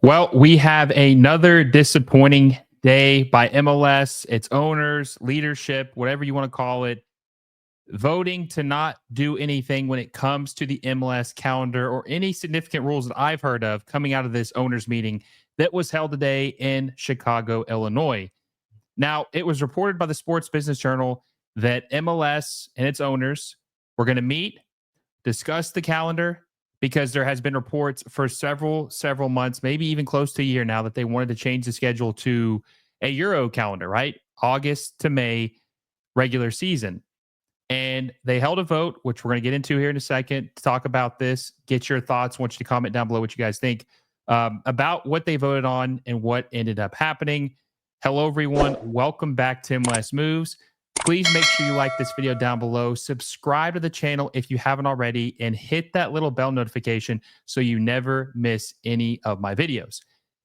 Well, we have another disappointing day by MLS, its owners, leadership, whatever you want to call it, voting to not do anything when it comes to the MLS calendar or any significant rules that I've heard of coming out of this owners meeting that was held today in Chicago, Illinois. Now, it was reported by the Sports Business Journal that MLS and its owners were going to meet, discuss the calendar, because there has been reports for several months, maybe even close to a year now, that they wanted to change the schedule to a Euro calendar, right? August to May regular season. And they held a vote, which we're going to get into here in a second, to talk about this. Get your thoughts. I want you to comment down below what you guys think about what they voted on and what ended up happening. Hello, everyone. Welcome back to MLS Moves. Please make sure you like this video down below. Subscribe to the channel if you haven't already, and hit that little bell notification so you never miss any of my videos.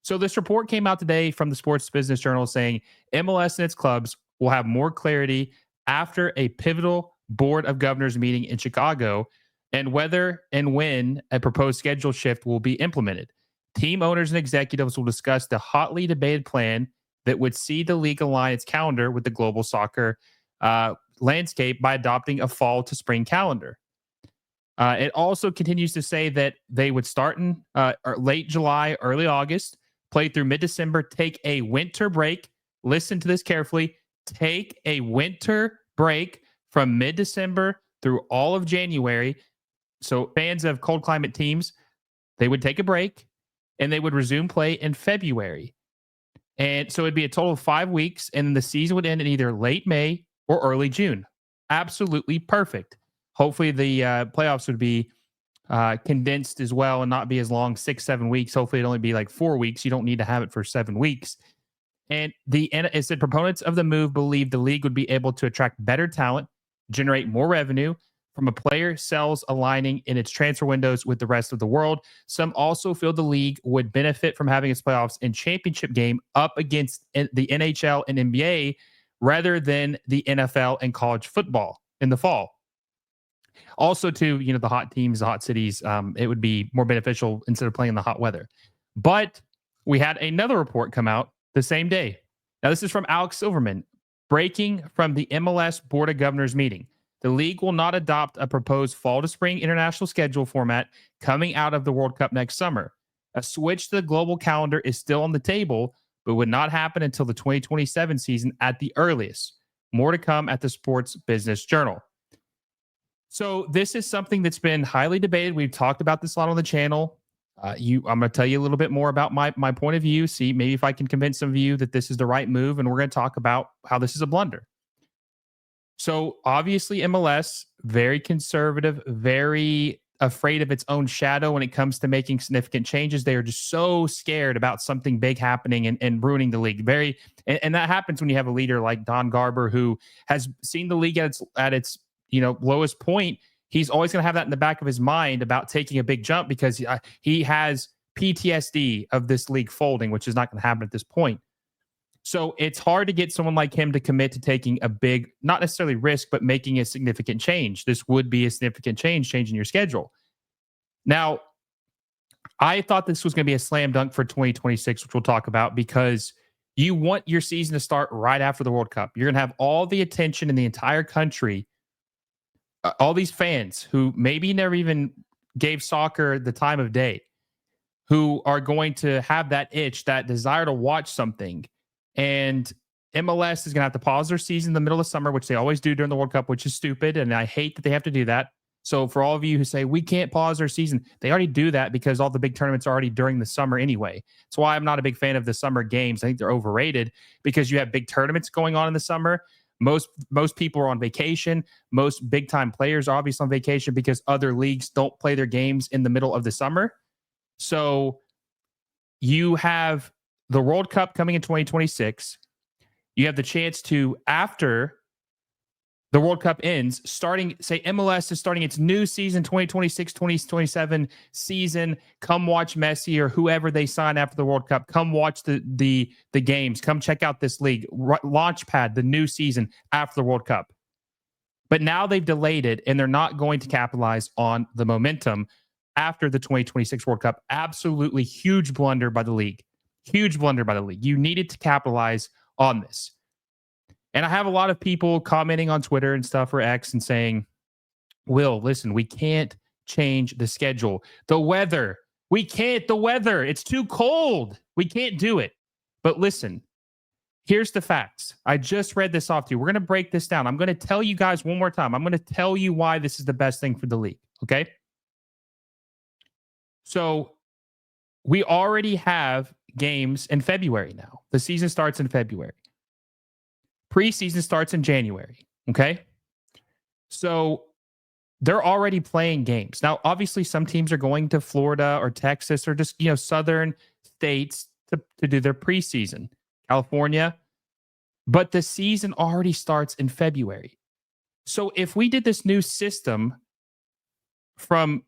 So this report came out today from the Sports Business Journal saying MLS and its clubs will have more clarity after a pivotal Board of Governors meeting in Chicago, and whether and when a proposed schedule shift will be implemented. Team owners and executives will discuss the hotly debated plan that would see the league align its calendar with the global soccer landscape by adopting a fall to spring calendar. It also continues to say that they would start in late July, early August, play through mid-December, take a winter break. Listen to this carefully. Take a winter break from mid-December through all of January. So fans of cold climate teams, they would take a break and they would resume play in February. And so it'd be a total of 5 weeks, and then the season would end in either late May or early June. Absolutely perfect. Hopefully the playoffs would be condensed as well and not be as long, 6-7 weeks. Hopefully it'd only be like 4 weeks. You don't need to have it for 7 weeks. And it said proponents of the move believe the league would be able to attract better talent, generate more revenue from a player sales aligning in its transfer windows with the rest of the world. Some also feel the league would benefit from having its playoffs and championship game up against the NHL and NBA rather than the NFL and college football in the fall. Also, to the hot teams, the hot cities, it would be more beneficial instead of playing in the hot weather. But we had another report come out the same day. Now, this is from Alex Silverman, breaking from the MLS Board of Governors meeting. The league will not adopt a proposed fall to spring international schedule format coming out of the World Cup next summer. A switch to the global calendar is still on the table, but would not happen until the 2027 season at the earliest. More to come at the Sports Business Journal. So this is something that's been highly debated. We've talked about this a lot on the channel. I'm going to tell you a little bit more about my point of view. See, maybe if I can convince some of you that this is the right move, and we're going to talk about how this is a blunder. So obviously MLS, very conservative, very afraid of its own shadow when it comes to making significant changes. They are just so scared about something big happening and ruining the league. And that happens when you have a leader like Don Garber, who has seen the league at its lowest point. He's always going to have that in the back of his mind about taking a big jump, because he has PTSD of this league folding, which is not going to happen at this point. So it's hard to get someone like him to commit to taking a big, not necessarily risk, but making a significant change. This would be a significant change, changing your schedule. Now, I thought this was going to be a slam dunk for 2026, which we'll talk about, because you want your season to start right after the World Cup. You're going to have all the attention in the entire country. All these fans who maybe never even gave soccer the time of day, who are going to have that itch, that desire to watch something. And MLS is going to have to pause their season in the middle of summer, which they always do during the World Cup, which is stupid. And I hate that they have to do that. So for all of you who say we can't pause our season, they already do that because all the big tournaments are already during the summer anyway. That's why I'm not a big fan of the summer games. I think they're overrated, because you have big tournaments going on in the summer. Most people are on vacation. Most big time players are obviously on vacation because other leagues don't play their games in the middle of the summer. So you have the World Cup coming in 2026. You have the chance to, after the World Cup ends, starting, say MLS is starting its new season, 2026, 2027 season. Come watch Messi or whoever they sign after the World Cup. Come watch the games. Come check out this league. Launchpad, the new season after the World Cup. But now they've delayed it, and they're not going to capitalize on the momentum after the 2026 World Cup. Absolutely huge blunder by the league. Huge blunder by the league. You needed to capitalize on this. And I have a lot of people commenting on Twitter and stuff or X and saying, Will, listen, we can't change the schedule. The weather, we can't. The weather, it's too cold. We can't do it. But listen, here's the facts. I just read this off to you. We're going to break this down. I'm going to tell you guys one more time. I'm going to tell you why this is the best thing for the league. Okay. So we already have games in February now. The season starts in February. Preseason starts in January. Okay. So they're already playing games. Now, obviously, some teams are going to Florida or Texas or just, southern states to do their preseason. California. But the season already starts in February. So if we did this new system from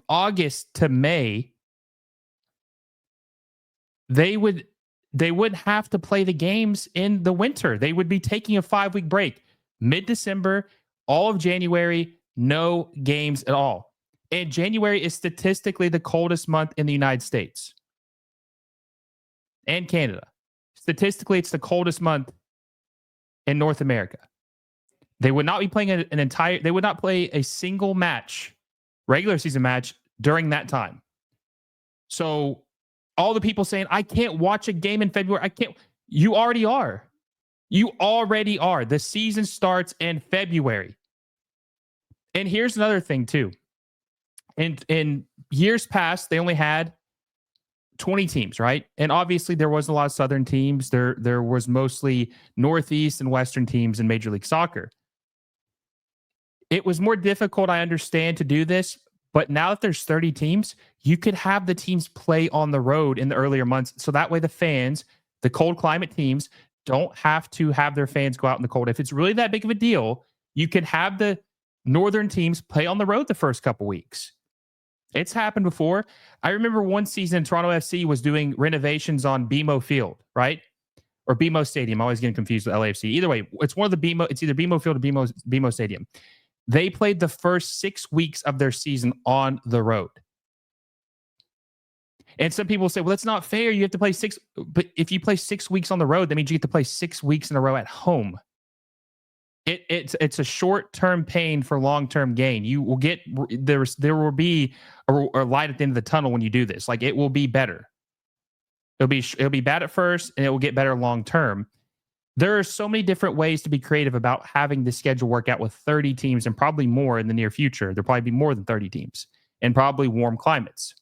August to May, they would have to play the games in the winter. They would be taking a 5-week break. Mid-December, all of January, no games at all. And January is statistically the coldest month in the United States and Canada. Statistically, it's the coldest month in North America. They would not be playing they would not play a single match, regular season match during that time. So all the people saying, I can't watch a game in February. You already are. You already are. The season starts in February. And here's another thing too. In years past, they only had 20 teams, right? And obviously there wasn't a lot of Southern teams. There was mostly Northeast and Western teams in Major League Soccer. It was more difficult, I understand, to do this. But now that there's 30 teams, you could have the teams play on the road in the earlier months. So that way the fans, the cold climate teams, don't have to have their fans go out in the cold. If it's really that big of a deal, you can have the northern teams play on the road the first couple weeks. It's happened before. I remember one season Toronto FC was doing renovations on BMO Field, right? Or BMO Stadium. I'm always getting confused with LAFC. Either way, it's one of the BMO. It's either BMO Field or BMO Stadium. They played the first 6 weeks of their season on the road. And some people say, well, that's not fair. You have to play 6. But if you play 6 weeks on the road, that means you get to play 6 weeks in a row at home. It's a short-term pain for long-term gain. You will get there will be a light at the end of the tunnel when you do this. Like, it will be better. It'll be bad at first, and it will get better long-term. There are so many different ways to be creative about having the schedule work out with 30 teams and probably more in the near future. There'll probably be more than 30 teams and probably warm climates.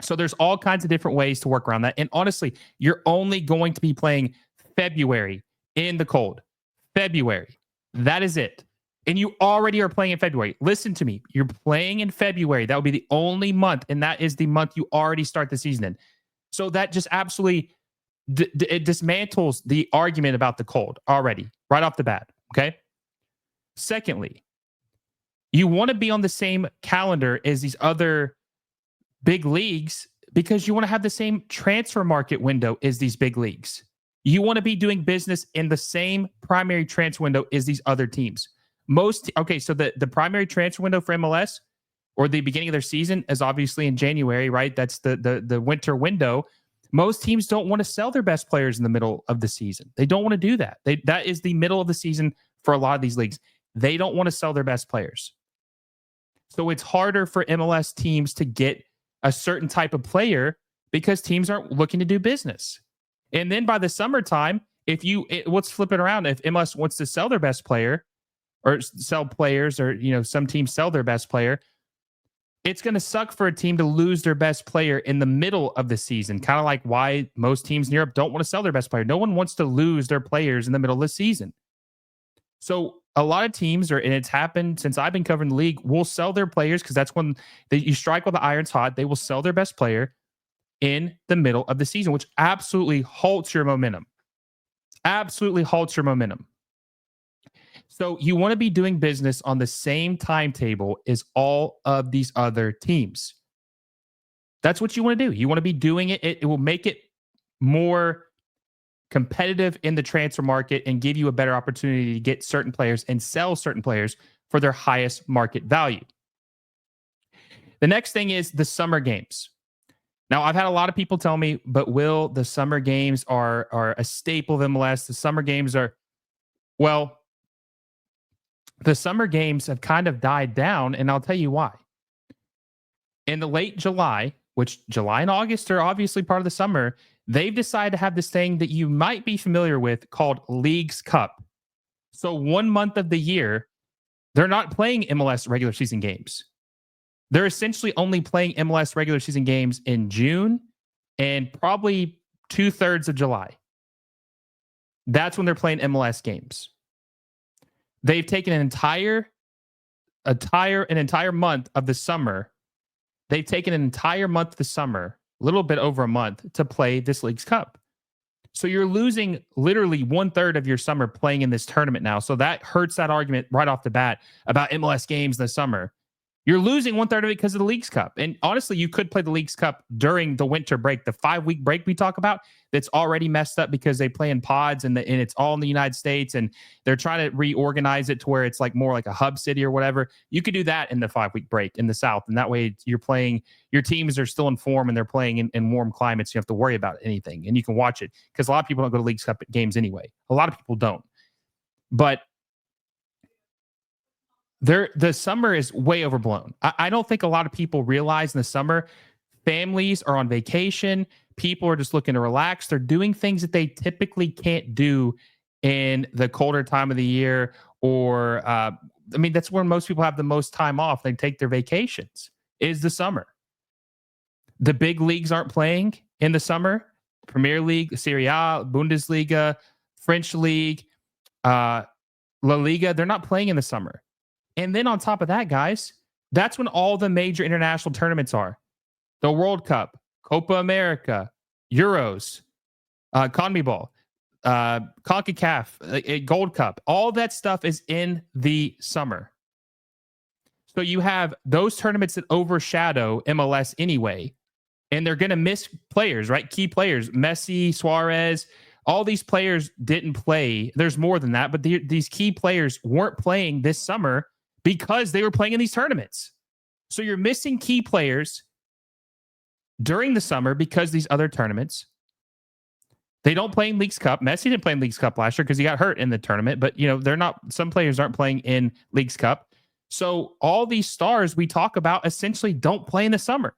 So there's all kinds of different ways to work around that. And honestly, you're only going to be playing February in the cold. February. That is it. And you already are playing in February. Listen to me. You're playing in February. That would be the only month. And that is the month you already start the season in. So that just absolutely it dismantles the argument about the cold already, right off the bat. Okay. Secondly, you want to be on the same calendar as these other big leagues because you want to have the same transfer market window as these big leagues. You want to be doing business in the same primary transfer window as these other teams. So the primary transfer window for MLS or the beginning of their season is obviously in January, right? That's the winter window. Most teams don't want to sell their best players in the middle of the season. They don't want to do that. That is the middle of the season for a lot of these leagues. They don't want to sell their best players. So it's harder for MLS teams to get a certain type of player because teams aren't looking to do business. And then by the summertime, let's flip it around. If MLS wants to sell their best player or sell players or, some teams sell their best player, it's going to suck for a team to lose their best player in the middle of the season. Kind of like why most teams in Europe don't want to sell their best player. No one wants to lose their players in the middle of the season. So a lot of teams and it's happened since I've been covering the league, will sell their players because that's when you strike while the iron's hot. They will sell their best player in the middle of the season, which absolutely halts your momentum. Absolutely halts your momentum. So you want to be doing business on the same timetable as all of these other teams. That's what you want to do. You want to be doing it. It will make it more competitive in the transfer market and give you a better opportunity to get certain players and sell certain players for their highest market value. The next thing is the summer games. Now, I've had a lot of people tell me, but Will, the summer games are a staple of MLS. The summer games are, well, the summer games have kind of died down, and I'll tell you why. In the late July, which July and August are obviously part of the summer, they've decided to have this thing that you might be familiar with called Leagues Cup. So 1 month of the year, they're not playing MLS regular season games. They're essentially only playing MLS regular season games in June and probably 2/3 of July. That's when they're playing MLS games. They've taken an entire month of the summer. They've taken an entire month of the summer, a little bit over a month, to play this Leagues Cup. So you're losing literally 1/3 of your summer playing in this tournament now. So that hurts that argument right off the bat about MLS games in the summer. You're losing 1/3 of it because of the Leagues Cup. And honestly, you could play the Leagues Cup during the winter break, the 5-week break we talk about that's already messed up because they play in pods and it's all in the United States and they're trying to reorganize it to where it's like more like a hub city or whatever. You could do that in the 5-week break in the South. And that way you're playing, your teams are still in form and they're playing in warm climates. You don't have to worry about anything and you can watch it because a lot of people don't go to Leagues Cup games anyway. A lot of people don't. But the summer is way overblown. I don't think a lot of people realize in the summer, families are on vacation. People are just looking to relax. They're doing things that they typically can't do in the colder time of the year. Or, that's where most people have the most time off. They take their vacations, is the summer. The big leagues aren't playing in the summer. Premier League, Serie A, Bundesliga, French League, La Liga, they're not playing in the summer. And then on top of that, guys, that's when all the major international tournaments are. The World Cup, Copa America, Euros, CONMEBOL, CONCACAF, Gold Cup. All that stuff is in the summer. So you have those tournaments that overshadow MLS anyway, and they're going to miss players, right? Key players, Messi, Suarez, all these players didn't play. There's more than that, but these key players weren't playing this summer because they were playing in these tournaments. So you're missing key players during the summer because these other tournaments. They don't play in Leagues Cup. Messi didn't play in Leagues Cup last year because he got hurt in the tournament, but they're not, some players aren't playing in Leagues Cup. So all these stars we talk about essentially don't play in the summer.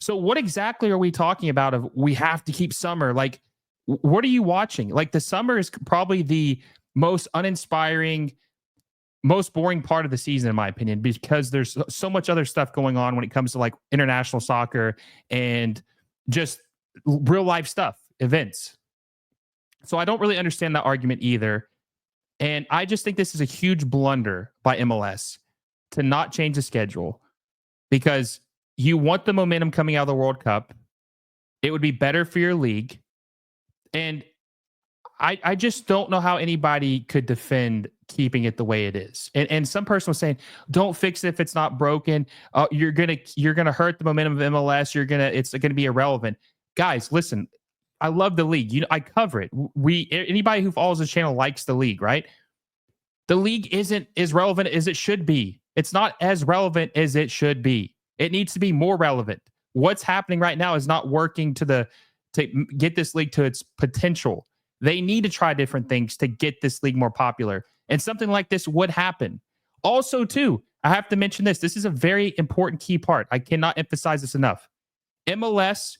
So what exactly are we talking about of we have to keep summer? Like, what are you watching? Like, the summer is probably the most uninspiring, most boring part of the season, in my opinion, because there's so much other stuff going on when it comes to like international soccer and just real life stuff, events. So I don't really understand that argument either. And I just think this is a huge blunder by MLS to not change the schedule because you want the momentum coming out of the World Cup. It would be better for your league. And I just don't know how anybody could defend keeping it the way it is. And some person was saying, "Don't fix it if it's not broken. You're gonna hurt the momentum of MLS. It's gonna be irrelevant." Guys, listen. I love the league. I cover it. Anybody who follows this channel likes the league, right? The league isn't as relevant as it should be. It's not as relevant as it should be. It needs to be more relevant. What's happening right now is not working to get this league to its potential. They need to try different things to get this league more popular. And something like this would happen. Also, too, I have to mention this. This is a very important key part. I cannot emphasize this enough. MLS,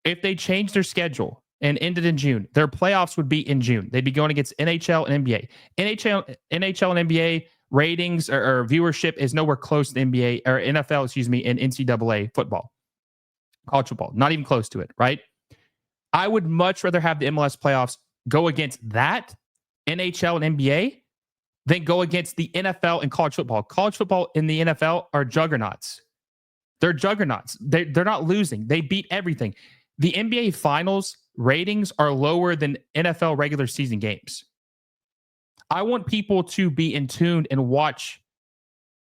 if they change their schedule and ended in June, their playoffs would be in June. They'd be going against NHL and NBA. NHL and NBA ratings or viewership is nowhere close to NBA or NFL, and NCAA football, college football. Not even close to it, right? I would much rather have the MLS playoffs go against that, NHL and NBA, than go against the NFL and college football. College football and the NFL are juggernauts. They're juggernauts. They're not losing. They beat everything. The NBA finals ratings are lower than NFL regular season games. I want people to be in tune and watch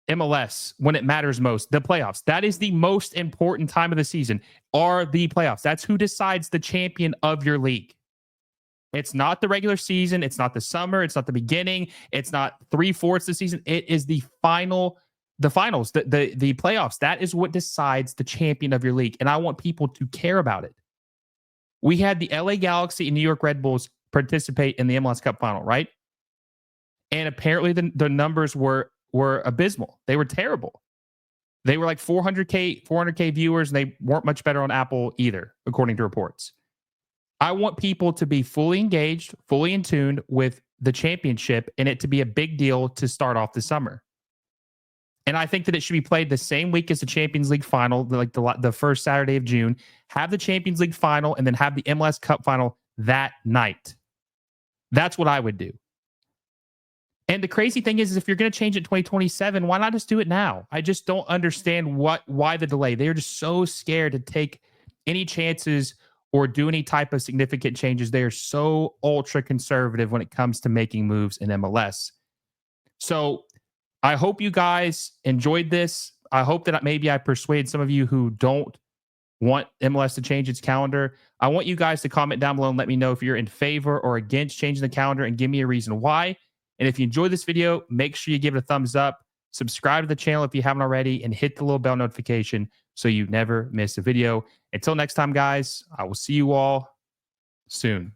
MLS when it matters most, the playoffs. That is the most important time of the season, are the playoffs. That's who decides the champion of your league. It's not the regular season. It's not the summer. It's not the beginning. It's not 3/4 of the season. It is the final the finals, the playoffs. That is what decides the champion of your league. And I want people to care about it. We had the LA Galaxy and New York Red Bulls participate in the MLS Cup final, right? And apparently the numbers were abysmal. They were terrible. They were like 400K viewers, and they weren't much better on Apple either, according to reports. I want people to be fully engaged, fully in tune with the championship, and it to be a big deal to start off the summer. And I think that it should be played the same week as the Champions League final, like the first Saturday of June. Have the Champions League final and then have the MLS Cup final that night. That's what I would do. And the crazy thing is if you're going to change it in 2027, why not just do it now? I just don't understand why the delay. They're just so scared to take any chances or do any type of significant changes. They are so ultra conservative when it comes to making moves in MLS. So I hope you guys enjoyed this. I hope that maybe I persuade some of you who don't want MLS to change its calendar. I want you guys to comment down below and let me know if you're in favor or against changing the calendar and give me a reason why. And if you enjoyed this video, make sure you give it a thumbs up, subscribe to the channel if you haven't already, and hit the little bell notification so you never miss a video. Until next time, guys, I will see you all soon.